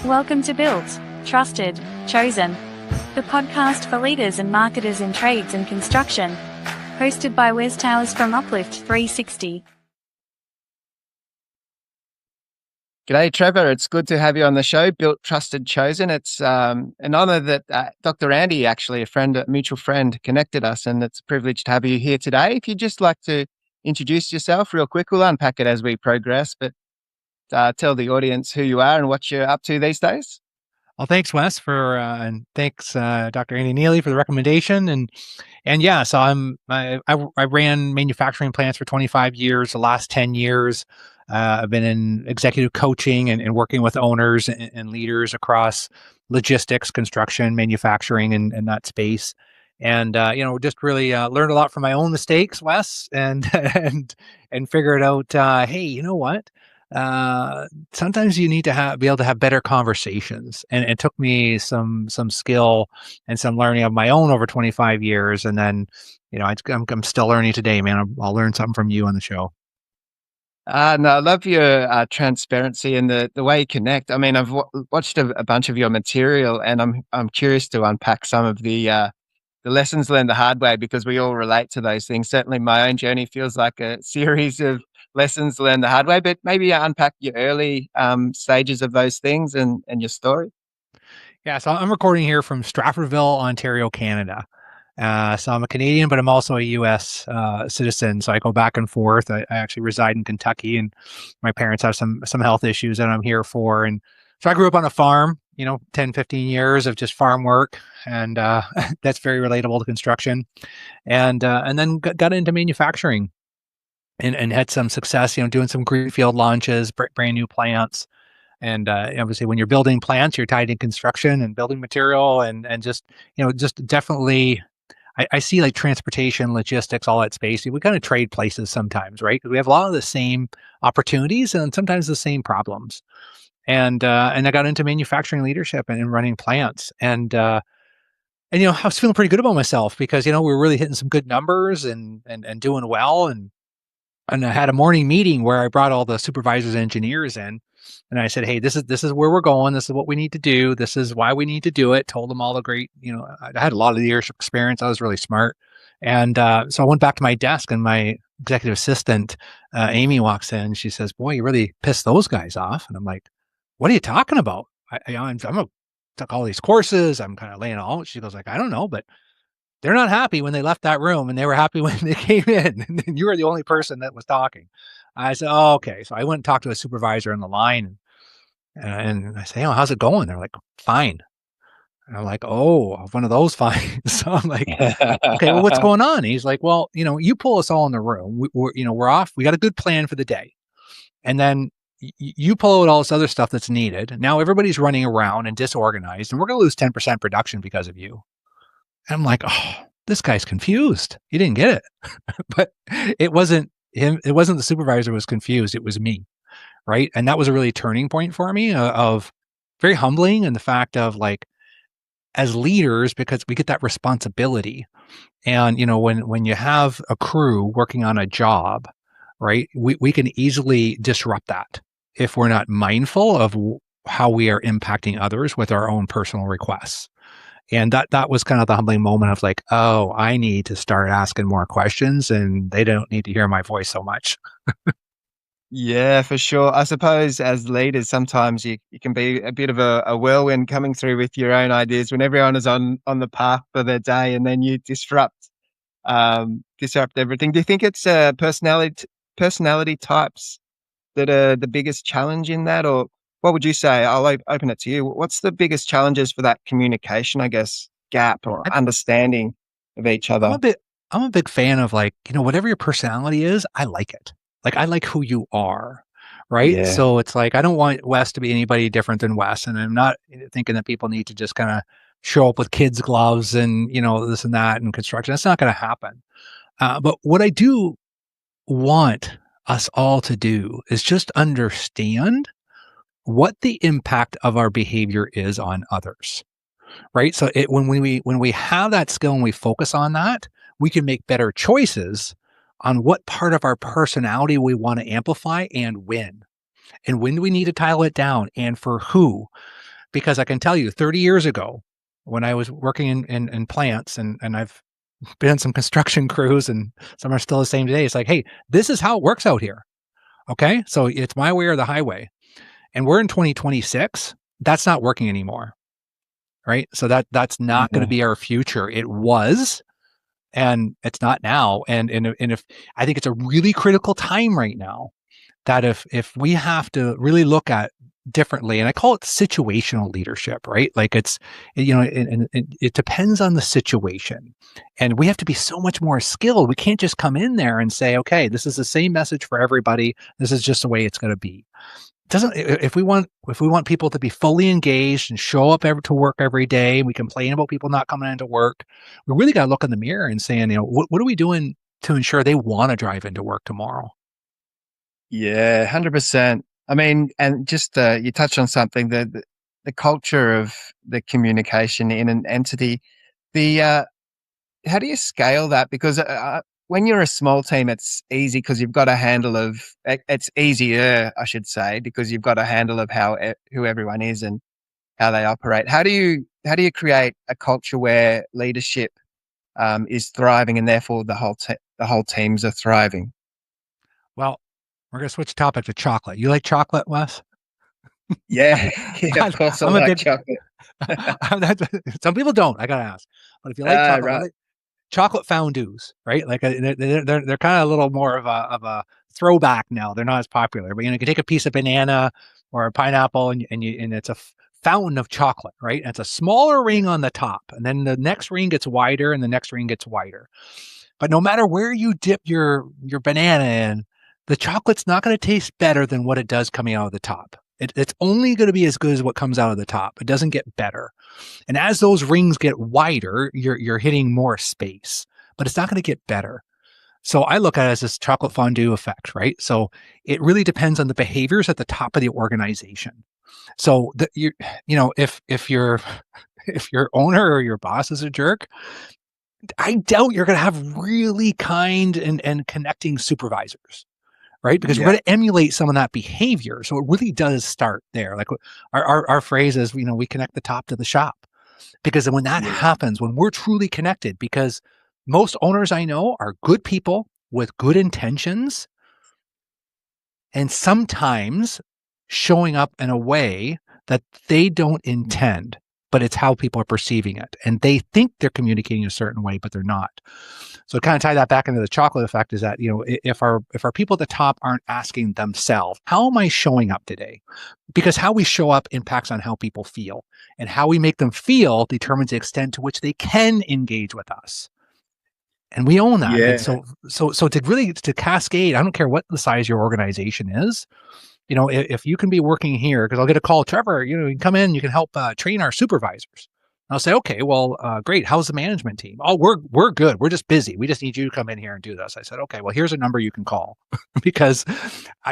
Welcome to Built, Trusted, Chosen, the podcast for leaders and marketers in trades and construction, hosted by Wes Towers from Uplift 360. G'day, Trevor. It's good to have you on the show, Built, Trusted, Chosen. It's an honour that Dr. Andy, actually a mutual friend, connected us, and it's a privilege to have you here today. If you'd just like to introduce yourself real quick, we'll unpack it as we progress, but tell the audience who you are and what you're up to these days. Well, thanks, Wes, and thanks, Dr. Andy Neely, for the recommendation. And yeah, so I ran manufacturing plants for 25 years. The last 10 years, I've been in executive coaching and working with owners and leaders across logistics, construction, manufacturing, and that space. And just really learned a lot from my own mistakes, Wes, and and figured out, hey, you know what? Sometimes you need to be able to have better conversations, and it took me some skill and some learning of my own over 25 years. And then, I'm still learning today, man. I'll learn something from you on the show. No, I love your transparency and the way you connect. I mean, I've watched a bunch of your material, and I'm curious to unpack some of the lessons learned the hard way, because we all relate to those things. Certainly, my own journey feels like a series of lessons learned the hard way. But maybe unpack your early stages of those things and your story. Yeah, so I'm recording here from Stratfordville, Ontario, Canada. So I'm a Canadian, but I'm also a U.S. Citizen. So I go back and forth. I actually reside in Kentucky, and my parents have some health issues that I'm here for. And so I grew up on a farm, 10, 15 years of just farm work. And that's very relatable to construction. And then got into manufacturing and had some success, doing some greenfield launches, brand new plants. And obviously, when you're building plants, you're tied in construction and building material, and just definitely, I see like transportation, logistics, all that space. We kind of trade places sometimes, right? Because we have a lot of the same opportunities and sometimes the same problems. And I got into manufacturing leadership and running plants, and I was feeling pretty good about myself because we were really hitting some good numbers and doing well. And I had a morning meeting where I brought all the supervisors and engineers in, and I said, "Hey, this is where we're going. This is what we need to do. This is why we need to do it." Told them all the great, I had a lot of leadership experience. I was really smart, and so I went back to my desk, and my executive assistant, Amy, walks in. She says, "Boy, you really pissed those guys off." And I'm like, "What are you talking about? Took all these courses. I'm kind of laying it all out." She goes like, "I don't know, but they're not happy when they left that room, and they were happy when they came in. And you were the only person that was talking." I said, "Oh, okay." So I went and talked to a supervisor on the line, and I said, "Oh, how's it going?" They're like, "Fine." And I'm like, "Oh, one of those fine." So I'm like, "Okay, well, what's going on?" And he's like, "Well, you pull us all in the room. We're off. We got a good plan for the day, and then you pull out all this other stuff that's needed. Now everybody's running around and disorganized, and we're going to lose 10% production because of you." And I'm like, "Oh, this guy's confused. He didn't get it." But it wasn't him. It wasn't the supervisor who was confused. It was me. Right. And that was a really turning point for me of very humbling. And the fact of like, as leaders, because we get that responsibility. And, when you have a crew working on a job, right, we can easily disrupt that if we're not mindful of how we are impacting others with our own personal requests. And that was kind of the humbling moment of like, oh, I need to start asking more questions, and they don't need to hear my voice so much. Yeah, for sure. I suppose as leaders, sometimes you can be a bit of a whirlwind coming through with your own ideas when everyone is on the path for their day, and then you disrupt everything. Do you think it's personality types that are the biggest challenge in that, or what would you say? I'll open it to you. What's the biggest challenges for that communication, I guess, gap or understanding of each other? I'm a big fan of like, whatever your personality is, I like it. Like, I like who you are, right? Yeah. So it's like, I don't want Wes to be anybody different than Wes. And I'm not thinking that people need to just kind of show up with kids' gloves and, this and that in construction. That's not going to happen. But what I do want us all to do is just understand what the impact of our behavior is on others, right? So when we have that skill and we focus on that, we can make better choices on what part of our personality we want to amplify and when do we need to tile it down and for who. because I can tell you 30 years ago when I was working in plants and I've been on some construction crews and some are still the same today. It's like, hey, this is how it works out here. Okay. So it's my way or the highway. And we're in 2026. That's not working anymore. Right. So that's not going to be our future. It was, and it's not now. And if I think it's a really critical time right now that if we have to really look at differently, and I call it situational leadership, right? Like it's, and it depends on the situation, and we have to be so much more skilled. We can't just come in there and say, okay, this is the same message for everybody. This is just the way it's going to be. If we want people to be fully engaged and show up to work every day, we complain about people not coming into work. We really got to look in the mirror and saying, what are we doing to ensure they want to drive into work tomorrow? Yeah, 100%. I mean, and just you touched on something, the culture of the communication in an entity. The how do you scale that? Because when you're a small team, it's easy because you've got a handle of it's easier, I should say, because you've got a handle of who everyone is and how they operate. How do you create a culture where leadership is thriving and therefore the whole teams are thriving? Well, we're going to switch topic to chocolate. You like chocolate, Wes? Yeah, yeah, of course I I'm a like big chocolate. Some people don't. I gotta ask, but if you like chocolate, Right. chocolate fondues, right? Like they're kind of a little more of a throwback now. They're not as popular, but you can take a piece of banana or a pineapple and it's a fountain of chocolate, right? And it's a smaller ring on the top, and then the next ring gets wider, and the next ring gets wider. But no matter where you dip your banana in, the chocolate's not going to taste better than what it does coming out of the top. It's only going to be as good as what comes out of the top. It doesn't get better. And as those rings get wider, you're hitting more space, but it's not going to get better. So I look at it as this chocolate fondue effect, right? So it really depends on the behaviors at the top of the organization. So if your if your owner or your boss is a jerk, I doubt you're going to have really kind and connecting supervisors, right? Because we're Yeah. going to emulate some of that behavior. So it really does start there. Like our phrase is, we connect the top to the shop. Because when that happens, when we're truly connected, because most owners I know are good people with good intentions, and sometimes showing up in a way that they don't intend, but it's how people are perceiving it. And they think they're communicating a certain way, but they're not. So kind of tie that back into the chocolate effect is that, if our people at the top aren't asking themselves, how am I showing up today? Because how we show up impacts on how people feel, and how we make them feel determines the extent to which they can engage with us. And we own that. Yeah. And so to cascade, I don't care what the size of your organization is, if you can be working here, because I'll get a call, Trevor, you can come in, you can help train our supervisors. I'll say, okay, well, great. How's the management team? Oh, we're good. We're just busy. We just need you to come in here and do this. I said, okay, well, here's a number you can call because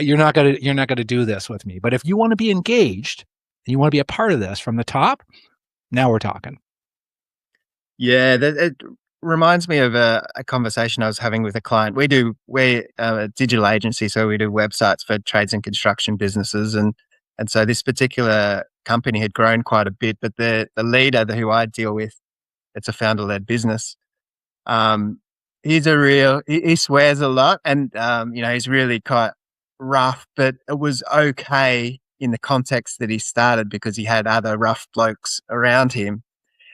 you're not gonna do this with me. But if you want to be engaged and you want to be a part of this from the top, now we're talking. Yeah, it reminds me of a conversation I was having with a client. We're a digital agency, so we do websites for trades and construction businesses, and so this particular company had grown quite a bit, but the leader who I deal with, it's a founder-led business. He's he swears a lot, and he's really quite rough, but it was okay in the context that he started because he had other rough blokes around him.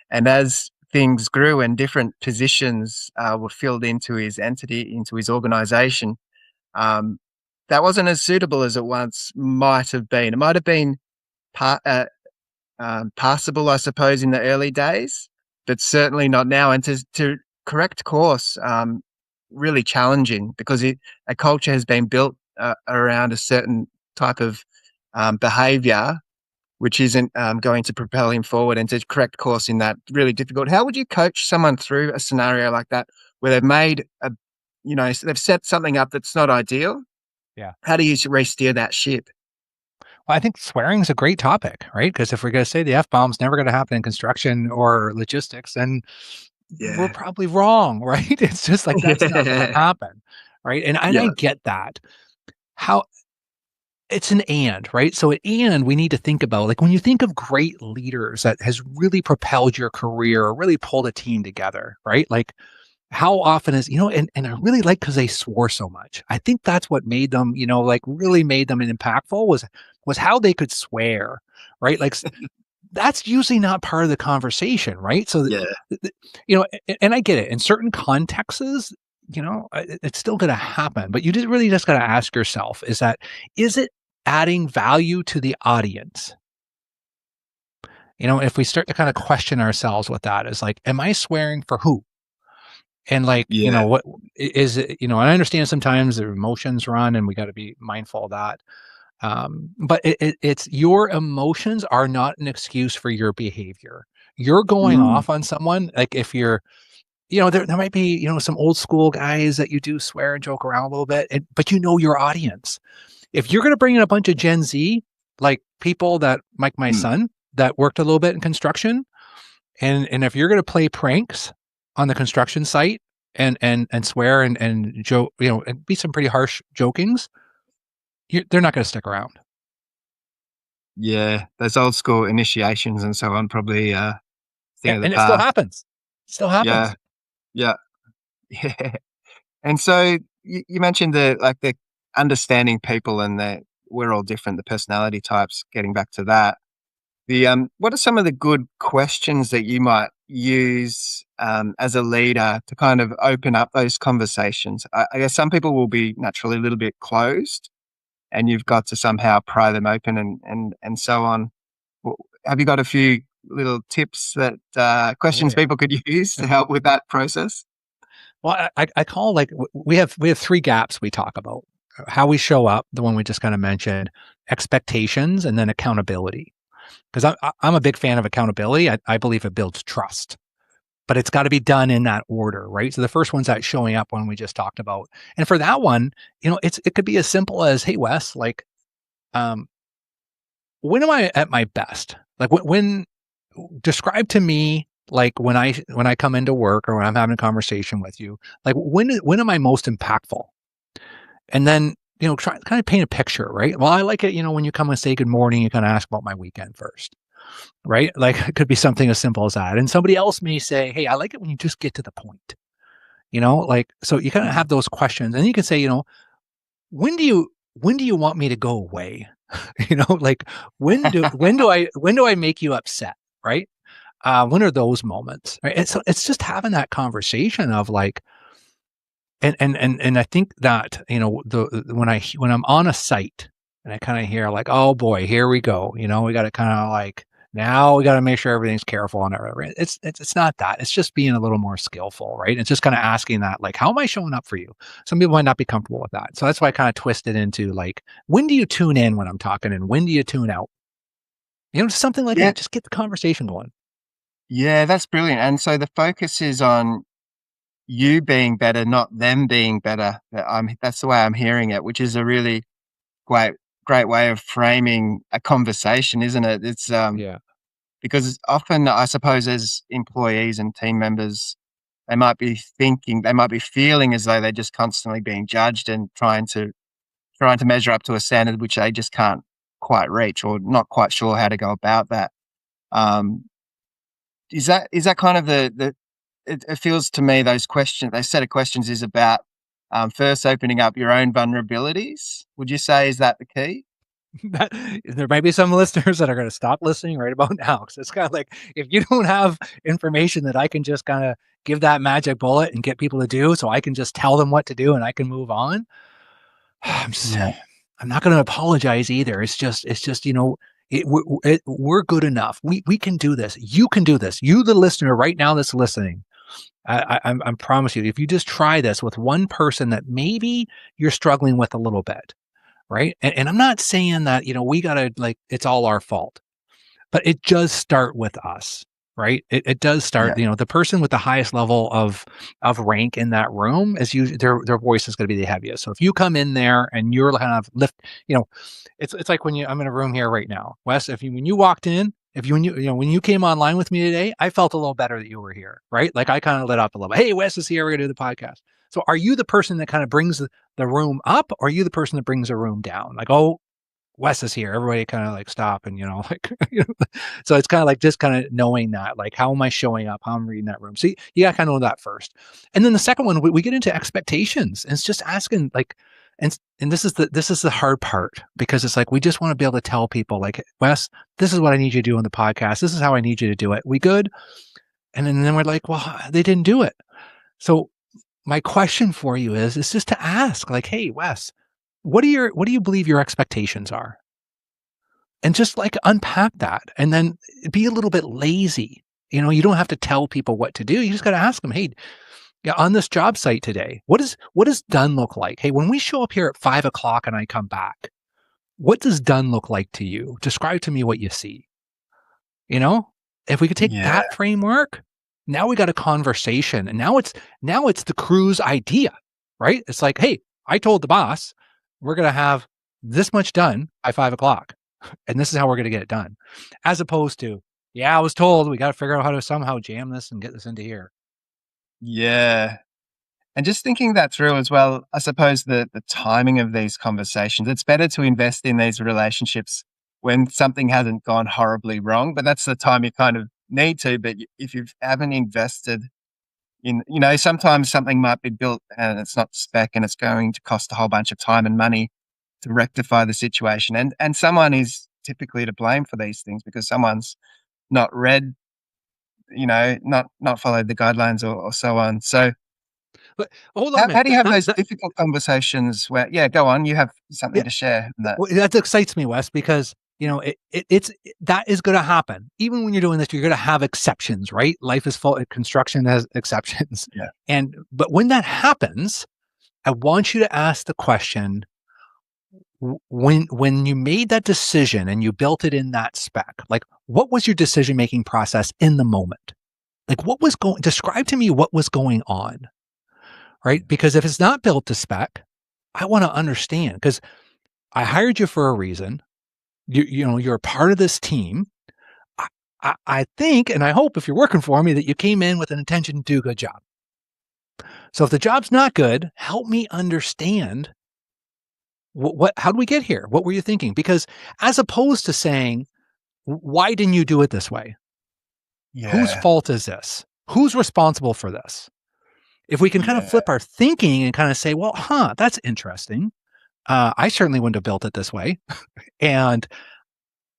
And as things grew and different positions were filled into his entity, into his organization, that wasn't as suitable as it once might have been. It might have been passable, I suppose, in the early days, but certainly not now. And to correct course, really challenging because a culture has been built around a certain type of behavior which isn't going to propel him forward, and to correct course in that, really difficult. How would you coach someone through a scenario like that where they've made they've set something up that's not ideal? Yeah. How do you re-steer that ship? Well, I think swearing is a great topic, right? Because if we're going to say the F-bomb's never going to happen in construction or logistics, then we're probably wrong, right? It's just like, that's not going to happen, right? And I get that. How it's an and, right? So and we need to think about, like, when you think of great leaders that has really propelled your career or really pulled a team together, right? Like, how often is, and I really like, because they swore so much. I think that's what made them, like, really made them impactful, was how they could swear, right? Like, that's usually not part of the conversation, right? So, Yeah. and I get it in certain contexts, it's still going to happen, but you just got to ask yourself, is it adding value to the audience? If we start to kind of question ourselves with that, is like, am I swearing for who? And, like, Yeah. what is it, and I understand sometimes their emotions run and we got to be mindful of that. But it's your emotions are not an excuse for your behavior. You're going Mm. off on someone, like, if you're, there might be, some old school guys that you do swear and joke around a little bit, but your audience. If you're going to bring in a bunch of Gen Z, like people that, like my Mm. son, that worked a little bit in construction, and if you're going to play pranks on the construction site and swear and joke, and be some pretty harsh jokings, they're not going to stick around. Yeah, those old school initiations and so on probably thing of the And it still past. happens. Still Yeah, happens. yeah, yeah. And so you mentioned the understanding people and that we're all different, the personality types. Getting back to that, what are some of the good questions that you might use as a leader to kind of open up those conversations? I guess some people will be naturally a little bit closed, and you've got to somehow pry them open and so on. W Have you got a few little tips that, Oh, questions yeah. people could use to help with that process? Well, I call, like, we have three gaps we talk about: how we show up, the one we just kind of mentioned, expectations, and then accountability. Because I'm a big fan of accountability. I believe it builds trust, but it's got to be done in that order, right? So the first one's that showing up one we just talked about, and for that one, it could be as simple as, hey, Wes, like, um, when am I at my best? Like, when describe to me, like, when I come into work or when I'm having a conversation with you, like, when am I most impactful? And then, try kind of paint a picture, right? Well, I like it, when you come and say good morning, you kind of ask about my weekend first, right? Like, it could be something as simple as that. And somebody else may say, hey, I like it when you just get to the point, like, so you kind of Mm. have those questions, and you can say, when do you want me to go away? Like, when do I make you upset? Right? When are those moments? Right? And so it's just having that conversation of, like, and I think that, when I'm on a site and I kind of hear, like, oh boy, here we go. We got to kind of, like, now we got to make sure everything's careful and everything. It's not that. It's just being a little more skillful, right? It's just kind of asking that, like, how am I showing up for you? Some people might not be comfortable with that, so that's why I kind of twist it into, like, when do you tune in when I'm talking, and when do you tune out? Just something like Yeah, that. Just get the conversation going. yeah, that's brilliant, and so the focus is on you being better, not them being better. That's the way I'm hearing it, which is a really great great way of framing a conversation, isn't it? It's, Yeah. because often, I suppose, as employees and team members, they might be feeling as though they're just constantly being judged and trying to measure up to a standard which they just can't quite reach or not quite sure how to go about that. Um, is that kind of the it feels to me those set of questions is about, first opening up your own vulnerabilities. Would you say is that the key? That, there might be some listeners that are going to stop listening right about now, because it's kind of like, if you don't have information that I can just kind of give that magic bullet and get people to do, so I can just tell them what to do and I can move on. I'm just, Yeah. I'm not going to apologize either. It's just, we're good enough. We can do this. You can do this. You, the listener right now that's listening, I promise you, if you just try this with one person that maybe you're struggling with a little bit, right? And I'm not saying that, we gotta, like, it's all our fault, but it does start with us, right? It does Yeah. start, the person with the highest level of rank in that room is usually their voice is going to be the heaviest. So if you come in there and you're kind of you know, it's like when I'm in a room here right now, Wes. When you walked in, if you when you when you came online with me today, I felt a little better that you were here, right? Like, I kind of lit up a little bit. Hey, Wes is here. We're gonna do the podcast. So are you the person that kind of brings the room up, or are you the person that brings the room down? Like, oh, Wes is here. Everybody kind of like stop and, like, so it's kind of like just kind of knowing that, like, how am I showing up? How I'm reading that room. So you got to kind of know that first. And then the second one, we get into expectations, and it's just asking, like, and this is the hard part, because it's like, we just want to be able to tell people, like, Wes, this is what I need you to do on the podcast. This is how I need you to do it. We good? And then we're like, well, they didn't do it. So my question for you is just to ask, like, hey, Wes, what do you believe your expectations are? And just like unpack that, and then be a little bit lazy. You don't have to tell people what to do. You just got to ask them, hey, yeah, on this job site today, what does done look like? Hey, when we show up here at 5:00 and I come back, what does done look like to you? Describe to me what you see. If we could take Yeah. that framework, now we got a conversation, and now it's the crew's idea, right? It's like, hey, I told the boss we're going to have this much done by 5:00, and this is how we're going to get it done, as opposed to, yeah, I was told we got to figure out how to somehow jam this and get this into here. Yeah. And just thinking that through as well, I suppose the timing of these conversations, it's better to invest in these relationships when something hasn't gone horribly wrong, but that's the time you kind of need to. But if you haven't invested in, sometimes something might be built and it's not spec and it's going to cost a whole bunch of time and money to rectify the situation. And someone is typically to blame for these things because someone's not read, not followed the guidelines or so on. So But hold on a how minute. do you have those difficult conversations where, yeah, go on, you have something Yeah. to share in that? Well, that excites me, Wes, because that is going to happen. Even when you're doing this, you're going to have exceptions, right? Life is full. Construction has exceptions. Yeah. But when that happens, I want you to ask the question: when you made that decision and you built it in that spec, like, what was your decision making process in the moment? Like, describe to me what was going on, right? Because if it's not built to spec, I want to understand, because I hired you for a reason. You're a part of this team. I think, and I hope, if you're working for me, that you came in with an intention to do a good job. So if the job's not good, help me understand how do we get here? What were you thinking? Because as opposed to saying, why didn't you do it this way? Whose Yeah. fault is this? Who's responsible for this? If we can kind of Yeah. flip our thinking and kind of say, well, that's interesting. I certainly wouldn't have built it this way. And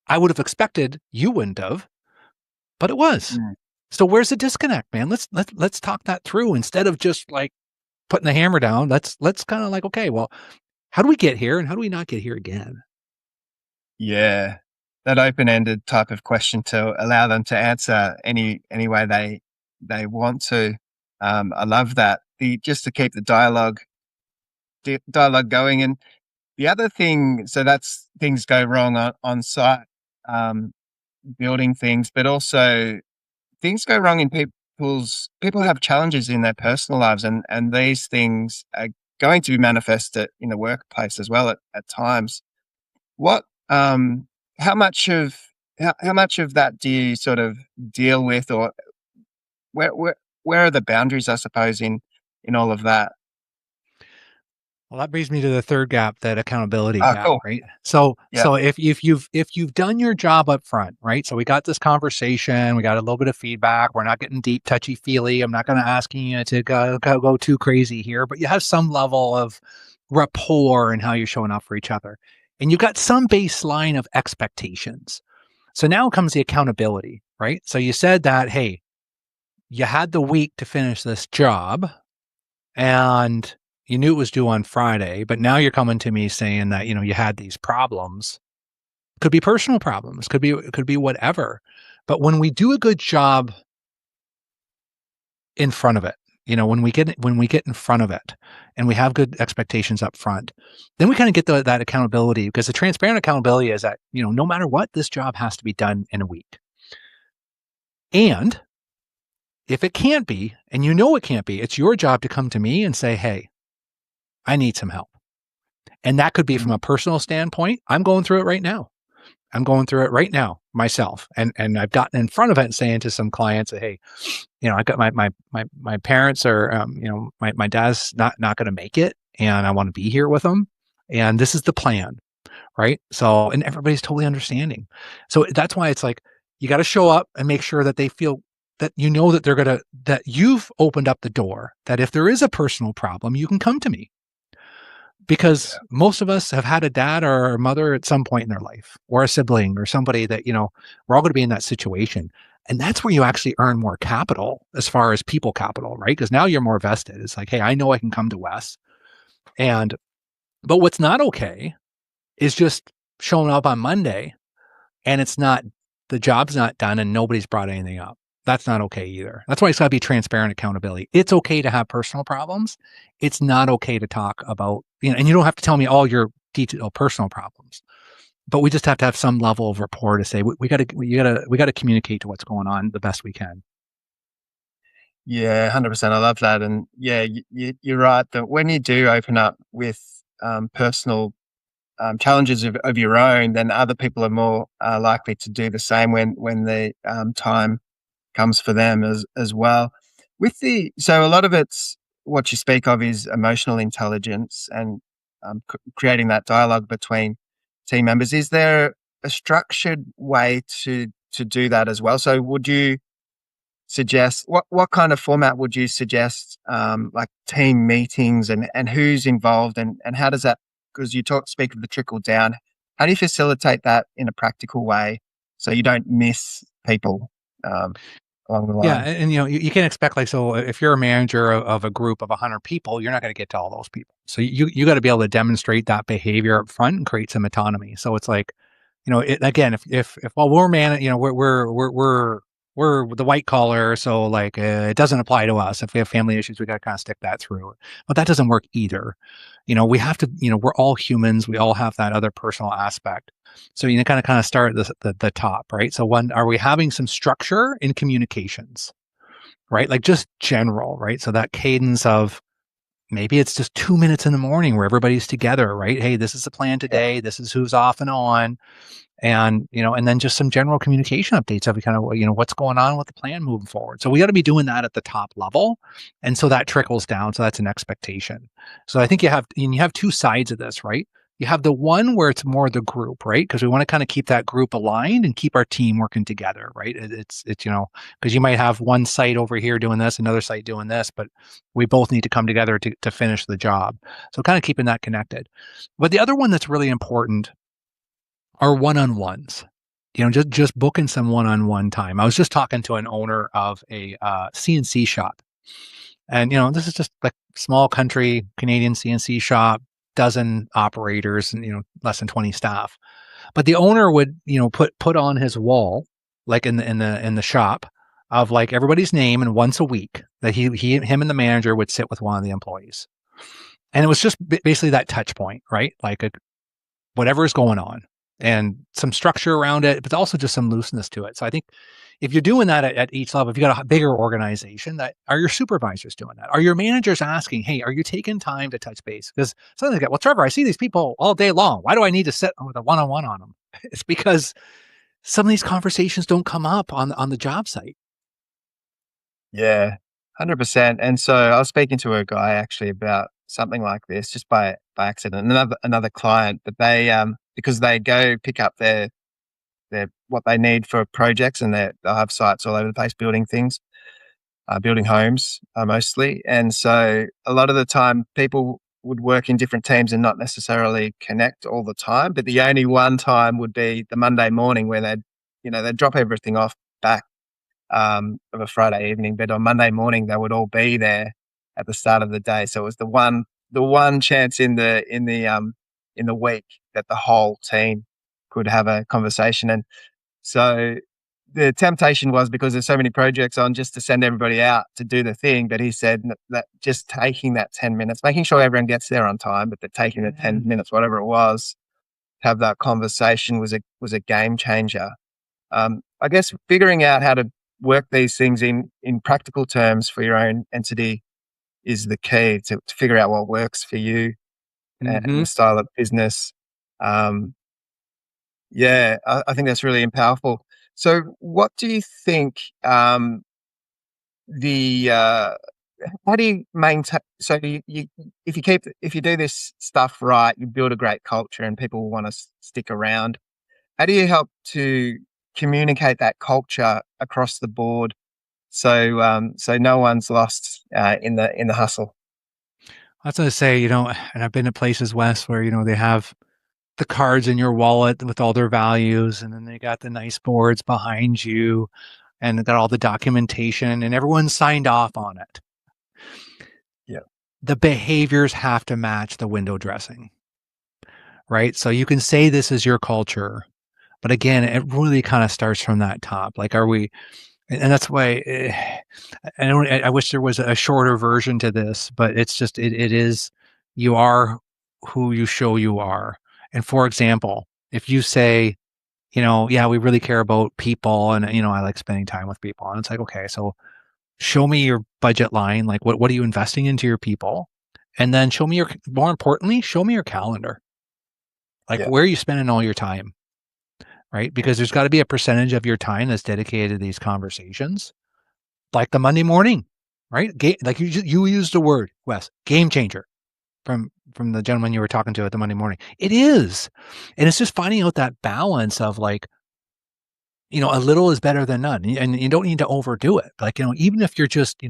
I would have expected you wouldn't have, but it was. Mm. So where's the disconnect, man? Let's talk that through, instead of just like putting the hammer down. Let's kind of like, okay, well, how do we get here and how do we not get here again? Yeah. That open-ended type of question to allow them to answer any way they want to. I love that. Just to keep the dialogue going. And the other thing, so that's things go wrong on site, building things, but also things go wrong in people have challenges in their personal lives, and these things are going to be manifested in the workplace as well at times. What how much of that do you sort of deal with, or where are the boundaries, I suppose, in all of that? Well, that brings me to the third gap, that accountability Ah, gap, cool. right? So, Yeah. so if you've done your job up front, right? So we got this conversation, we got a little bit of feedback. We're not getting deep, touchy feely. I'm not going to ask you to go too crazy here, but you have some level of rapport in how you're showing up for each other, and you've got some baseline of expectations. So now comes the accountability, right? So you said that, hey, you had the week to finish this job, and you knew it was due on Friday, but now you're coming to me saying that, you had these problems. Could be personal problems, could be whatever. But when we do a good job in front of it, when we get in front of it and we have good expectations up front, then we kind of get that accountability, because the transparent accountability is that, no matter what, this job has to be done in a week. And if it can't be, and it can't be, it's your job to come to me and say, hey, I need some help. And that could be from a personal standpoint. I'm going through it right now. Myself. And I've gotten in front of it and saying to some clients that, hey, I got my parents are, my dad's not going to make it, and I want to be here with them. And this is the plan, right? So, and everybody's totally understanding. So that's why it's like, you got to show up and make sure that they feel that that you've opened up the door, that if there is a personal problem, you can come to me. Because most of us have had a dad or a mother at some point in their life, or a sibling or somebody that, we're all going to be in that situation. And that's where you actually earn more capital as far as people capital, right? Because now you're more vested. It's like, hey, I know I can come to Wes. But what's not okay is just showing up on Monday and the job's not done and nobody's brought anything up. That's not okay either. That's why it's got to be transparent accountability. It's okay to have personal problems. It's not okay to talk about, and you don't have to tell me all your detailed personal problems, but we just have to have some level of rapport to say, we got to communicate to what's going on the best we can. Yeah, 100%. I love that. And yeah, you're right that when you do open up with personal challenges of your own, then other people are more likely to do the same when the time comes for them as well. So a lot of it's what you speak of is emotional intelligence and creating that dialogue between team members. Is there a structured way to do that as well? So would you suggest what kind of format would you suggest, like team meetings and who's involved and how does that, because you speak of the trickle down, how do you facilitate that in a practical way so you don't miss people along the Yeah, line? and you can expect, like, so if you're a manager of a group of 100 people, you're not going to get to all those people. So you got to be able to demonstrate that behavior up front and create some autonomy. So it's like, again, if while we're we're the white collar, so like it doesn't apply to us. If we have family issues, we got to kind of stick that through. But that doesn't work either. We have to, we're all humans. We all have that other personal aspect. So you kind of start at the top, right? So are we having some structure in communications, right? Like just general, right? So that cadence of maybe it's just 2 minutes in the morning where everybody's together, right? Hey, this is the plan today. This is who's off and on. And, and then just some general communication updates of kind of, what's going on with the plan moving forward. So we got to be doing that at the top level. And so that trickles down. So that's an expectation. So I think you have two sides of this, right? You have the one where it's more the group, right? Because we want to kind of keep that group aligned and keep our team working together, right? It's because you might have one site over here doing this, another site doing this, but we both need to come together to finish the job. So kind of keeping that connected. But the other one that's really important are one-on-ones. Just booking some one-on-one time. I was just talking to an owner of a CNC shop. And, this is just like small country Canadian CNC shop, dozen operators and, less than 20 staff. But the owner would, put on his wall, like in the shop, of like everybody's name, and once a week that him and the manager would sit with one of the employees. And it was just basically that touch point, right? Like whatever is going on and some structure around it, but also just some looseness to it. So I think if you're doing that at each level, if you got a bigger organization, are your supervisors doing that? Are your managers asking, hey, are you taking time to touch base? Because something like, well, Trevor, I see these people all day long. Why do I need to sit with a one-on-one on them? It's because some of these conversations don't come up on the job site. Yeah, 100%. And so I was speaking to a guy actually about something like this just by accident, another client, but they because they go pick up their what they need for projects, and they'll have sites all over the place building things, building homes mostly. And so a lot of the time people would work in different teams and not necessarily connect all the time, but the only one time would be the Monday morning where they'd drop everything off back of a Friday evening, but on Monday morning they would all be there at the start of the day. So it was the one chance in the week that the whole team could have a conversation. And so the temptation was, because there's so many projects on, just to send everybody out to do the thing. But he said that just taking that 10 minutes, making sure everyone gets there on time, but that taking the 10 minutes, whatever it was, have that conversation was a game changer. I guess figuring out how to work these things in practical terms for your own entity is the key to figure out what works for you and the style of business. Yeah, I think that's really powerful. So what do you think the how do you maintain? So if you do this stuff right, you build a great culture, and people will want to stick around. How do you help to communicate that culture across the board so no one's lost in the hustle? I was gonna say, and I've been to places, Wes, where, they have the cards in your wallet with all their values, and then they got the nice boards behind you, and they got all the documentation, and everyone's signed off on it. Yeah. The behaviors have to match the window dressing, right? So you can say this is your culture, but again, it really kind of starts from that top. Like, are we? And that's why I wish there was a shorter version to this, but it's just it is, you are who you show you are. And for example, if you say, yeah, we really care about people, and I like spending time with people, and it's like, okay, so show me your budget line, like what are you investing into your people, and then more importantly, show me your calendar, like Yeah. where are you spending all your time, right? Because there's got to be a percentage of your time that's dedicated to these conversations, like the Monday morning, right? Like you used the word, Wes, game changer, from the gentleman you were talking to at the Monday morning. It is, and it's just finding out that balance of like, a little is better than none, and you don't need to overdo it. Like, even if you're just,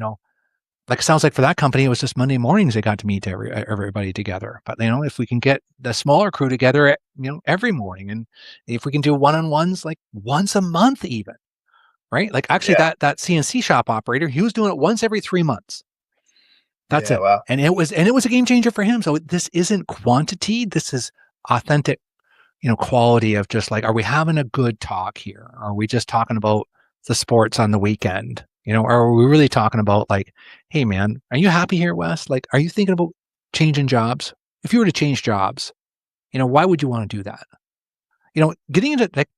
like it sounds like for that company, it was just Monday mornings they got to meet everybody together. But if we can get the smaller crew together, every morning, and if we can do one-on-ones like once a month, even, right? Like actually, Yeah. that CNC shop operator, he was doing it once every 3 months. That's Yeah. it, Well. and it was a game changer for him. So this isn't quantity; this is authentic, quality of just like, are we having a good talk here? Are we just talking about the sports on the weekend? Or are we really talking about like, hey man, are you happy here, Wes? Like, are you thinking about changing jobs? If you were to change jobs, why would you want to do that? Getting into like,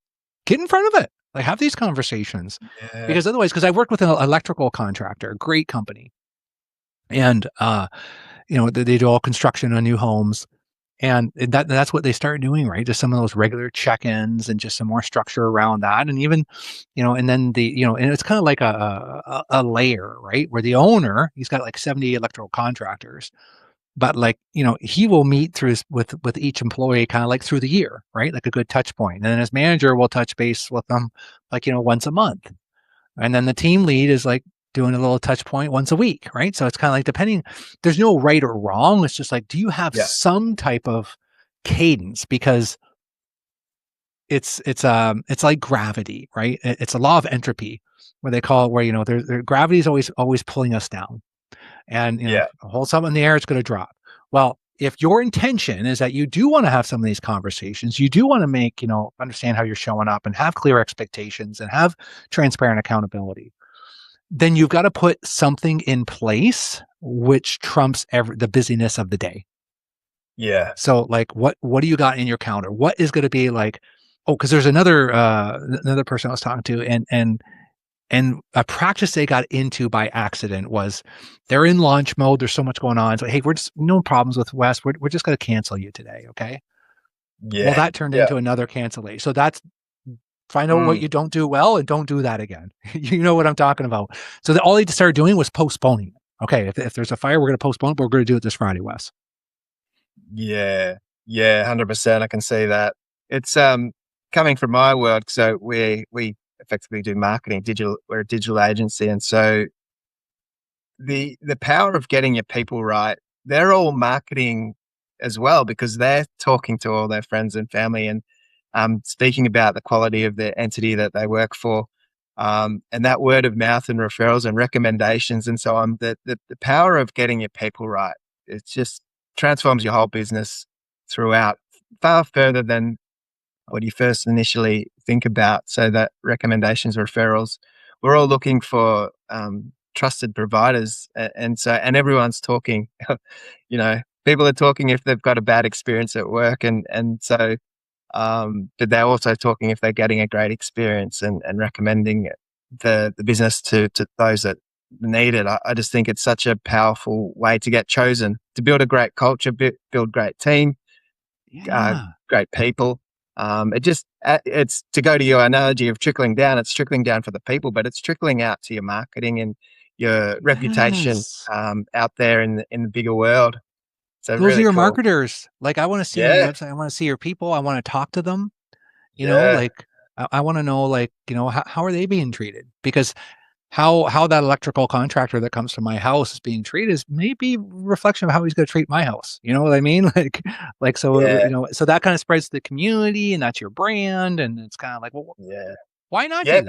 get in front of it, like have these conversations, Yeah. because otherwise, because I worked with an electrical contractor, a great company, and they do all construction on new homes. And that's what they started doing, right? Just some of those regular check-ins and just some more structure around that. And even, and then and it's kind of like a layer, right? Where the owner, he's got like 70 electrical contractors, but like, he will meet with each employee kind of like through the year, right? Like a good touch point. And then his manager will touch base with them like, once a month. And then the team lead is like doing a little touch point once a week, right? So it's kind of like depending, there's no right or wrong. It's just like, do you have Yeah. some type of cadence? Because it's like gravity, right? It's a law of entropy, where they call it, where gravity is always pulling us down, and Yeah. hold something in the air, it's going to drop. Well, if your intention is that you do want to have some of these conversations, you do want to make, understand how you're showing up and have clear expectations and have transparent accountability, then you've got to put something in place which trumps the busyness of the day. Yeah. So like, what do you got in your calendar? What is going to be like, oh, because there's another person I was talking to, and a practice they got into by accident was, they're in launch mode. There's so much going on. So, hey, we're just no problems with Wes. We're just going to cancel you today. Okay. Yeah. Well, that turned Yeah. into another cancellation. So that's, find out what Mm. you don't do well and don't do that again. You know what I'm talking about. So all they started doing was postponing it. Okay. If there's a fire, we're going to postpone it, but we're going to do it this Friday, Wes. Yeah. Yeah. 100%. I can see that. It's coming from my world. So we effectively do marketing, digital. We're a digital agency, and so the power of getting your people right, they're all marketing as well, because they're talking to all their friends and family, and speaking about the quality of the entity that they work for, and that word of mouth and referrals and recommendations and so on. The power of getting your people right, it just transforms your whole business throughout, far further than what you first initially think about. So that recommendations, referrals, we're all looking for trusted providers, and everyone's talking. People are talking if they've got a bad experience at work, but they're also talking if they're getting a great experience, and recommending the business to those that need it. I just think it's such a powerful way to get chosen, to build a great culture, build great team, Yeah. great people. It's to go to your analogy of trickling down. It's trickling down for the people, but it's trickling out to your marketing and your reputation Yes. out there in the bigger world. So Those are really your cool. marketers. Like, I want to see on your Yeah, website. I want to see your people. I want to talk to them. yeah, Like, I want to know, like, how are they being treated? Because how that electrical contractor that comes to my house is being treated is maybe a reflection of how he's going to treat my house. You know what I mean? Like, so, yeah, so that kind of spreads to the community, and that's your brand. And it's kind of like, well, yeah, why not yeah. do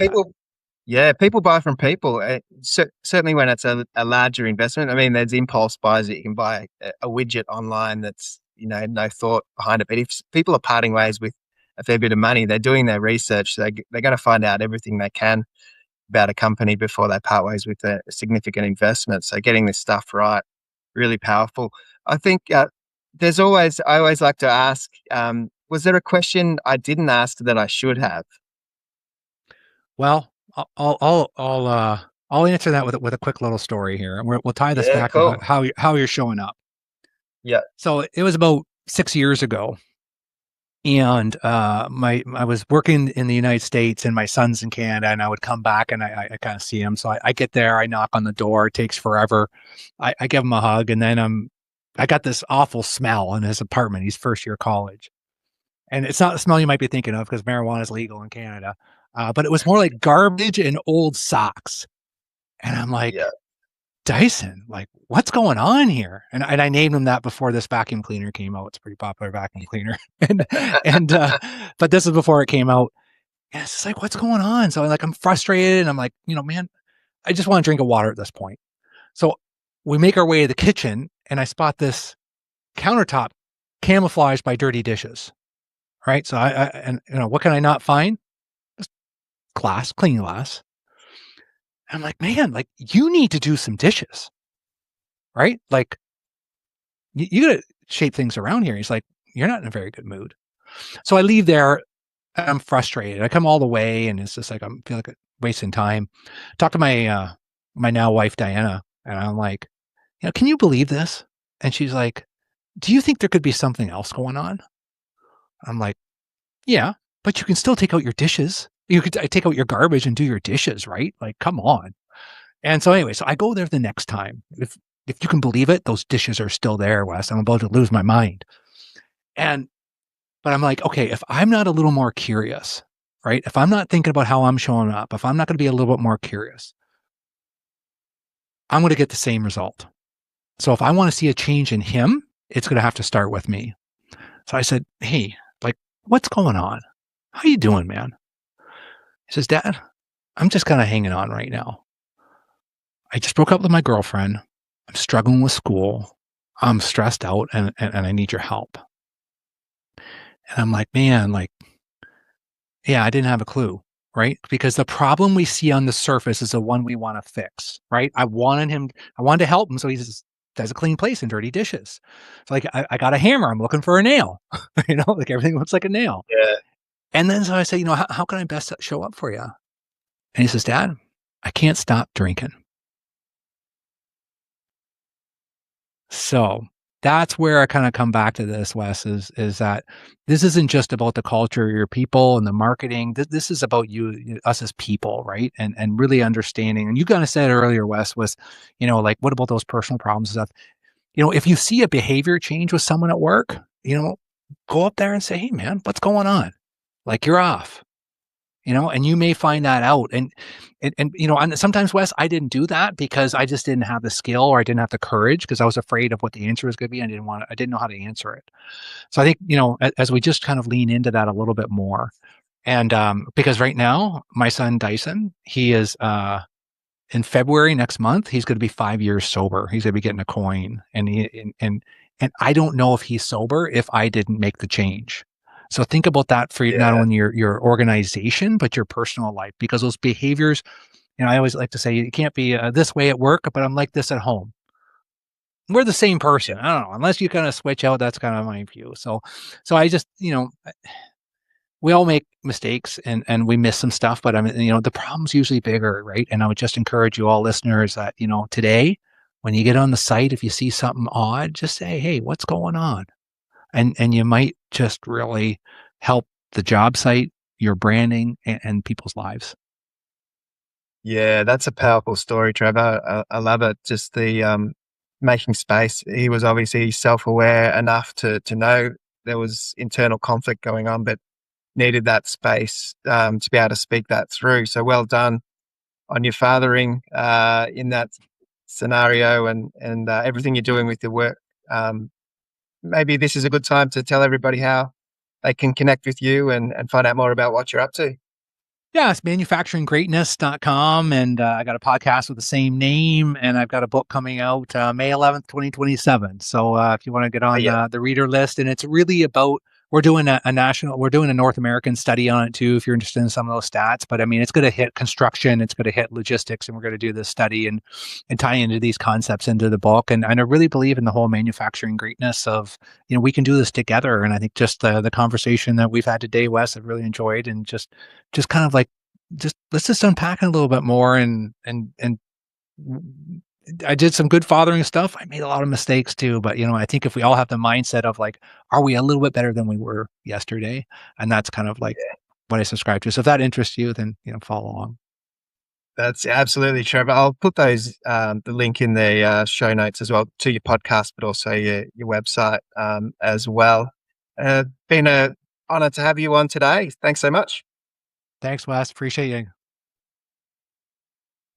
that? People buy from people. Certainly when it's a larger investment. I mean, there's impulse buys that you can buy a widget online that's no thought behind it. But if people are parting ways with a fair bit of money, they're doing their research. They're going to find out everything they can about a company before they part ways with a significant investment. So getting this stuff right, really powerful. I think I always like to ask, was there a question I didn't ask that I should have? Well, I'll answer that with a quick little story here, and we'll tie this Yeah, back to cool. how you're showing up. Yeah, So it was about 6 years ago, and I was working in the United States, and my son's in Canada, and I would come back, and I kind of see him. So I get there, I knock on the door, it takes forever. I give him a hug, and then I got this awful smell in his apartment. He's first year college, and it's not the smell you might be thinking of because marijuana is legal in Canada, but it was more like garbage and old socks. And I'm yeah, like, Dyson, like, what's going on here? And I named him that before this vacuum cleaner came out. It's a pretty popular vacuum cleaner. and but this is before it came out. And it's just like, what's going on? So I'm frustrated, and I'm like, man, I just want to drink a water at this point. So we make our way to the kitchen, and I spot this countertop camouflaged by dirty dishes. Right. So and what can I not find? Just glass, clean glass. And I'm like, man, like, you need to do some dishes, right? Like, you got to shape things around here. He's like, you're not in a very good mood. So I leave there. I'm frustrated. I come all the way, and it's just like, I feel like I'm wasting time. Talk to my now wife, Diana, and I'm like, can you believe this? And she's like, do you think there could be something else going on? I'm like, yeah, but you can still take out your dishes. You could take out your garbage and do your dishes, right? Like, come on. And so anyway, so I go there the next time. If you can believe it, those dishes are still there, Wes. I'm about to lose my mind. And but I'm like, okay, if I'm not a little more curious, right? If I'm not thinking about how I'm showing up, if I'm not going to be a little bit more curious, I'm going to get the same result. So if I want to see a change in him, it's going to have to start with me. So I said, hey, like, what's going on? How you doing, man? He says, Dad, I'm just kind of hanging on right now. I just broke up with my girlfriend. I'm struggling with school. I'm stressed out, and I need your help. And I'm like, man, like, yeah, I didn't have a clue, right? Because the problem we see on the surface is the one we want to fix, right? I wanted to help him so he has a clean place and dirty dishes. It's like, I got a hammer. I'm looking for a nail, like everything looks like a nail. yeah, And then so I say, how can I best show up for you? And he says, Dad, I can't stop drinking. So that's where I kind of come back to this, Wes, is that this isn't just about the culture, your people, and the marketing. This is about us as people, right? And really understanding. And you kind of said earlier, Wes, was, like, what about those personal problems and stuff? If you see a behavior change with someone at work, go up there and say, hey, man, what's going on? Like, you're off. And you may find that out. And sometimes, Wes, I didn't do that because I just didn't have the skill, or I didn't have the courage, because I was afraid of what the answer was going to be. I didn't know how to answer it. So I think, as we just kind of lean into that a little bit more, and because right now, my son Dyson, he is in February next month, he's going to be 5 years sober. He's going to be getting a coin, and I don't know if he's sober if I didn't make the change. So think about that for not yeah, only your organization, but your personal life, because those behaviors, I always like to say, you can't be this way at work, but I'm like this at home. We're the same yeah, person. I don't know, unless you kind of switch out. That's kind of my view. So I just, we all make mistakes, and we miss some stuff, but I mean, the problem's usually bigger, right? And I would just encourage you all listeners that, today, when you get on the site, if you see something odd, just say, hey, what's going on? And you might just really help the job site, your branding, and people's lives. Yeah, that's a powerful story, Trevor. I love it. Just the making space. He was obviously self-aware enough to know there was internal conflict going on, but needed that space to be able to speak that through. So well done on your fathering in that scenario, and everything you're doing with your work. Maybe this is a good time to tell everybody how they can connect with you and find out more about what you're up to. Yeah, it's manufacturinggreatness.com. And I got a podcast with the same name. And I've got a book coming out May 11th, 2027. So if you want to get on Yeah, the reader list, and it's really about, we're doing we're doing a North American study on it too, if you're interested in some of those stats. But I mean, it's going to hit construction, it's going to hit logistics, and we're going to do this study and tie into these concepts into the book. And I really believe in the whole manufacturing greatness of, we can do this together. And I think just the conversation that we've had today, Wes, I've really enjoyed, and just kind of like, let's just unpack it a little bit more. And I did some good fathering stuff. I made a lot of mistakes too, but I think if we all have the mindset of like, are we a little bit better than we were yesterday? And that's kind of like what I subscribe to. So if that interests you, then follow along. that's absolutely, Trevor. I'll put those the link in the show notes as well to your podcast, but also your website as well. Been a honor to have you on today. Thanks so much. Thanks, Wes. Appreciate you.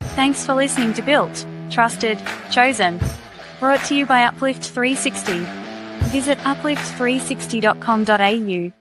Thanks for listening to Built, Trusted, Chosen. Brought to you by Uplift 360. Visit uplift360.com.au.